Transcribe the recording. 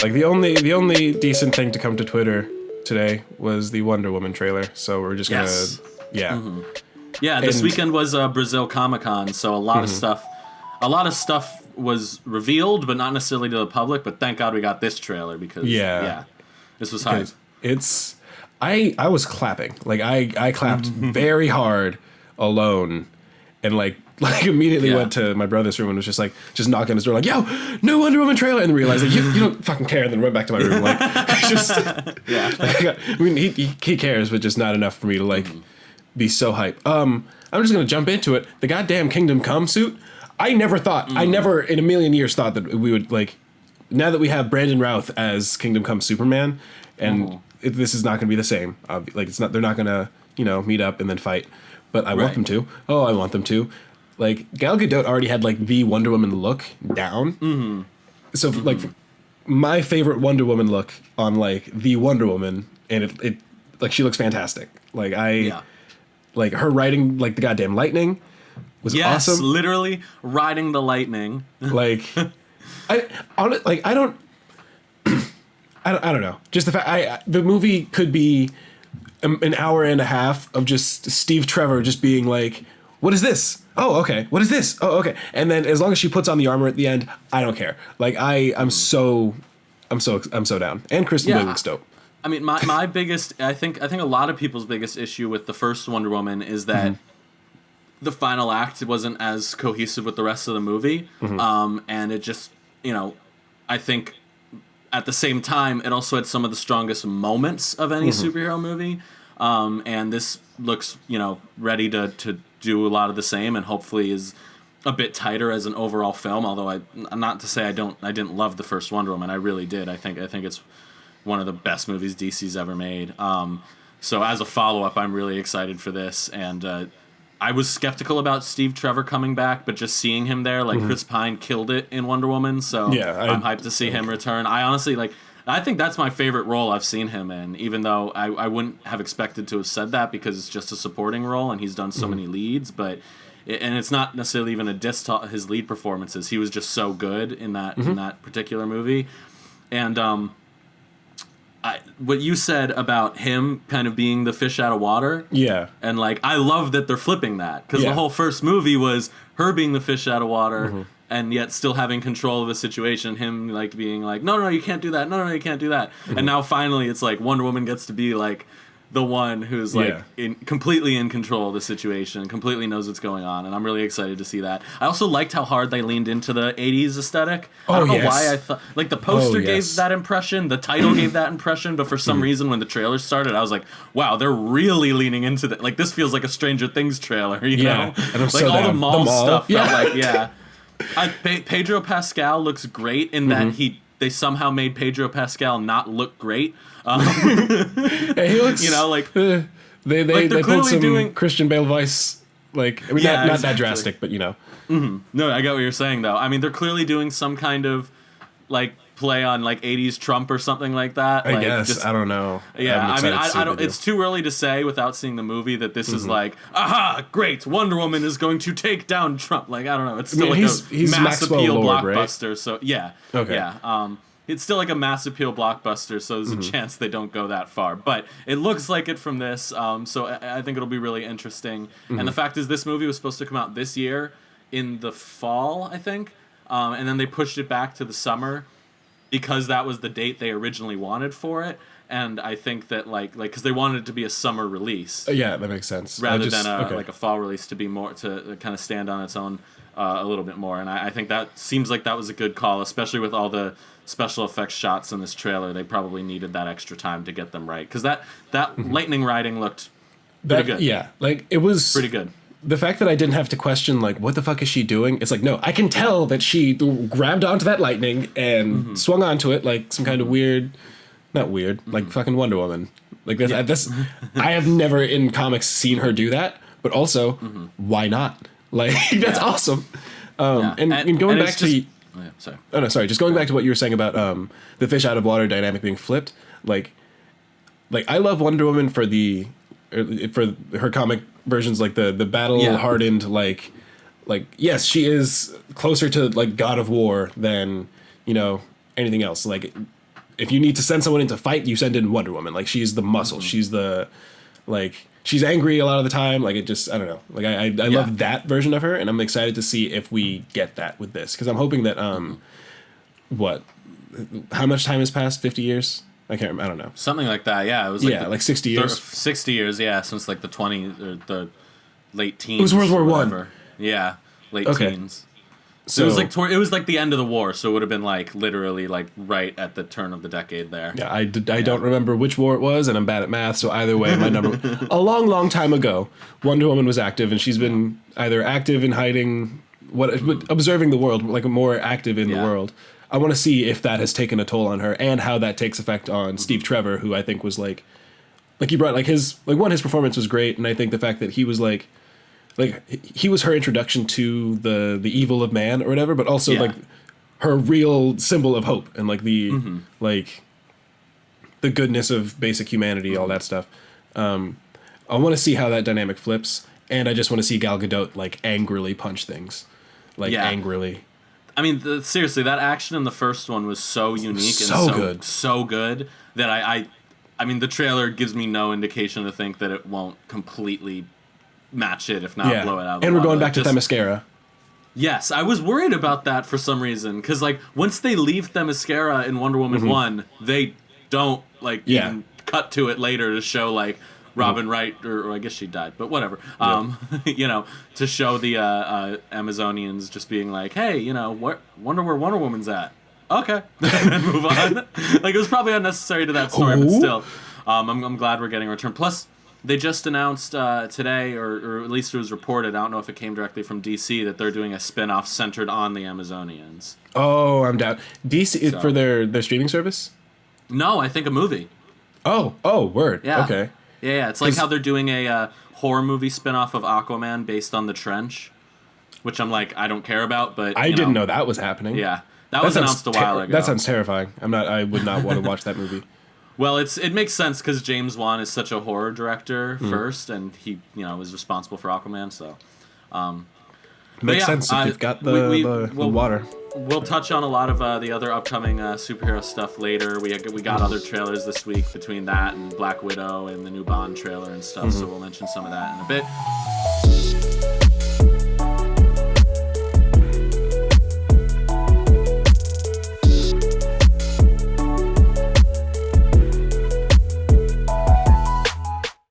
Like the only decent thing to come to Twitter today was the Wonder Woman trailer. So we're just gonna, Yeah, this weekend was Brazil Comic-Con, so a lot of stuff was revealed, but not necessarily to the public. But thank God we got this trailer because this was hype. I was clapping, like I clapped very hard alone, and like immediately went to my brother's room and was just knocking on his door like, yo, new Wonder Woman trailer, and then realized like you don't fucking care, and then went back to my room like just I mean he cares, but just not enough for me to like be so hype. I'm just gonna jump into it. The goddamn Kingdom Come suit. I never in a million years thought that we would like, now that we have Brandon Routh as Kingdom Come Superman, and this is not gonna be the same. Like it's not. They're not gonna meet up and then fight. But I want them to. Oh, I want them to. Like Gal Gadot already had like the Wonder Woman look down. So like my favorite Wonder Woman look on like the Wonder Woman, and it like she looks fantastic. Like like her riding like the goddamn lightning was awesome. Literally riding the lightning. Like I don't know. Just the fact the movie could be an hour and a half of just Steve Trevor just being like, what is this? Oh, okay. What is this? Oh, okay. And then as long as she puts on the armor at the end, I don't care. Like I'm so down. And Kristen Wiig looks dope. I mean, my biggest, I think a lot of people's biggest issue with the first Wonder Woman is that the final act wasn't as cohesive with the rest of the movie. And it just, I think at the same time, it also had some of the strongest moments of any superhero movie. And this looks, ready to do a lot of the same, and hopefully is a bit tighter as an overall film. Although not to say I didn't love the first Wonder Woman. I really did. I think it's one of the best movies DC's ever made. So as a follow-up, I'm really excited for this. And I was skeptical about Steve Trevor coming back, but just seeing him there, like Chris Pine killed it in Wonder Woman. So I'm hyped to see him return. I honestly I think that's my favorite role I've seen him in, even though I wouldn't have expected to have said that because it's just a supporting role and he's done so many leads. But and it's not necessarily even a diss to his lead performances. He was just so good in that particular movie. And what you said about him kind of being the fish out of water. Yeah. And like I love that they're flipping that because the whole first movie was her being the fish out of water. And yet still having control of the situation, him like being like, no, you can't do that. No, you can't do that. And now finally it's like Wonder Woman gets to be like the one who's like completely in control of the situation, completely knows what's going on. And I'm really excited to see that. I also liked how hard they leaned into the 80s aesthetic. I don't know why I thought, like the poster gave that impression, the title gave that impression, but for some reason when the trailer started, I was like, wow, they're really leaning into that. Like this feels like a Stranger Things trailer, you know? And I'm like so all the mall stuff felt like, Pedro Pascal looks great in that they somehow made Pedro Pascal not look great. He looks, they pulled some Christian Bale Vice, like I mean not exactly. That drastic, but No, I get what you're saying though. I mean they're clearly doing some kind of like play on like 80s Trump or something like that. I guess I don't know. Yeah, I mean I don't. It's too early to say without seeing the movie that this is like, aha, great, Wonder Woman is going to take down Trump. Like I don't know. It's still he's mass Maxwell appeal Lord, blockbuster. Right? So it's still like a mass appeal blockbuster. So there's a chance they don't go that far, but it looks like it from this. So I think it'll be really interesting. And the fact is, this movie was supposed to come out this year in the fall, I think, and then they pushed it back to the summer. Because that was the date they originally wanted for it, and I think that like because they wanted it to be a summer release. Yeah, that makes sense. Rather than like a fall release to be more to kind of stand on its own a little bit more, and I think that seems like that was a good call, especially with all the special effects shots in this trailer. They probably needed that extra time to get them right because that lightning riding looked pretty good. Yeah, like it was pretty good. The fact that I didn't have to question, like, what the fuck is she doing? It's like, no, I can tell that she grabbed onto that lightning and swung onto it like some kind of like fucking Wonder Woman. Like, this I have never in comics seen her do that, but also, why not? Like, that's awesome. And going back to... Just going back to what you were saying about the fish out of water dynamic being flipped, like I love Wonder Woman for her comic versions, like the battle hardened, like yes, she is closer to like God of War than anything else. Like if you need to send someone in to fight, you send in Wonder Woman. Like, she's the muscle. She's the, like, she's angry a lot of the time. Like, it just, I don't know. Like, I love that version of her, and I'm excited to see if we get that with this. Because I'm hoping that, how much time has passed? 50 years? I can't remember. I don't know. Something like that, yeah. It was like like 60 years. 60 years, yeah, since like the 20s or the late teens. It was World War One. Yeah, late Okay. teens. So it was like the end of the war, so it would have been like literally like right at the turn of the decade there. yeah, I don't remember which war it was, and I'm bad at math, so either way, my number a long time ago, Wonder Woman was active, and she's been either active in hiding, observing the world, like more active in the world. I want to see if that has taken a toll on her, and how that takes effect on Steve Trevor, who I think was like he brought like his performance was great, and I think the fact that he was like he was her introduction to the evil of man or whatever, but also like her real symbol of hope and like the like the goodness of basic humanity, all that stuff. I want to see how that dynamic flips, and I just want to see Gal Gadot like angrily punch things, angrily. I mean, seriously, that action in the first one was so unique and so good that I mean, the trailer gives me no indication to think that it won't completely match it, if not blow it out of the And we're going water. back to Themyscira. Yes, I was worried about that for some reason, because like once they leave Themyscira in Wonder Woman 1, they don't like even cut to it later to show like Robin Wright, or I guess she died, but whatever. You know, to show the Amazonians just being like, hey, you know, wonder where Wonder Woman's at. Okay, and then move on. Like, it was probably unnecessary to that story, but still, I'm glad we're getting a return. Plus, they just announced today, or at least it was reported, I don't know if it came directly from DC, that they're doing a spin-off centered on the Amazonians. Oh, I'm down. DC for their streaming service? No, I think a movie. Oh, word. Yeah. Okay. Yeah, it's like how they're doing a horror movie spin-off of Aquaman based on The Trench, which I'm like, I don't care about, but I didn't know that was happening. Yeah, that was announced a while ago. That sounds terrifying. I would not want to watch that movie. Well, it makes sense because James Wan is such a horror director first, and he was responsible for Aquaman, so makes sense if you've got the water. We'll touch on a lot of the other upcoming superhero stuff later. We got other trailers this week between that and Black Widow and the new Bond trailer and stuff, so we'll mention some of that in a bit.